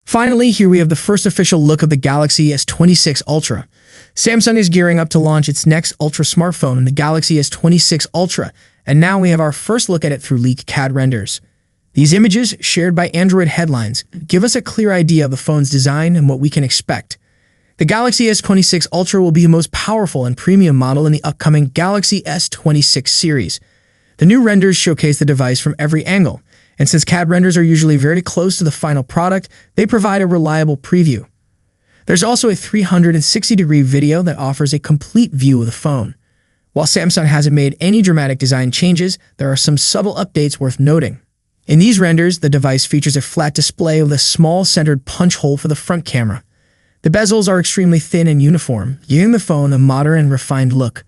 Finally, here we have the first official look of the Galaxy S26 Ultra. Samsung is gearing up to launch its next Ultra smartphone, the Galaxy S26 Ultra, and now we have our first look at it through leaked CAD renders. These images, shared by Android headlines, give us a clear idea of the phone's design and what we can expect. The Galaxy S26 Ultra will be the most powerful and premium model in the upcoming Galaxy S26 series. The new renders showcase the device from every angle, and since CAD renders are usually very close to the final product, they provide a reliable preview. There's also a 360-degree video that offers a complete view of the phone. While Samsung hasn't made any dramatic design changes, there are some subtle updates worth noting. In these renders, the device features a flat display with a small centered punch hole for the front camera. The bezels are extremely thin and uniform, giving the phone a modern and refined look.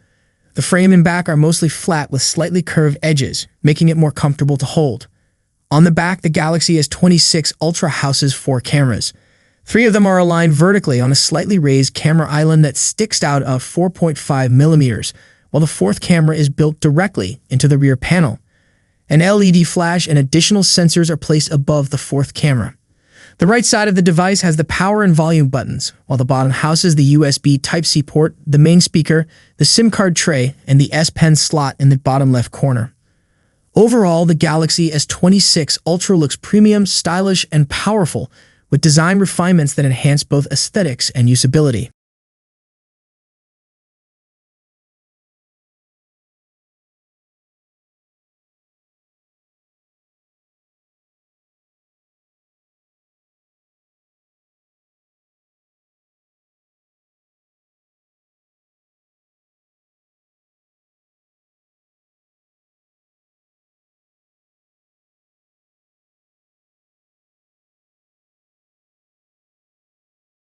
The frame and back are mostly flat with slightly curved edges, making it more comfortable to hold. On the back, the Galaxy S26 Ultra houses 4 cameras. 3 of them are aligned vertically on a slightly raised camera island that sticks out of 4.5 millimeters, while the 4th camera is built directly into the rear panel. An LED flash and additional sensors are placed above the 4th camera. The right side of the device has the power and volume buttons, while the bottom houses the USB Type-C port, the main speaker, the SIM card tray, and the S Pen slot in the bottom left corner. Overall, the Galaxy S26 Ultra looks premium, stylish, and powerful, with design refinements that enhance both aesthetics and usability.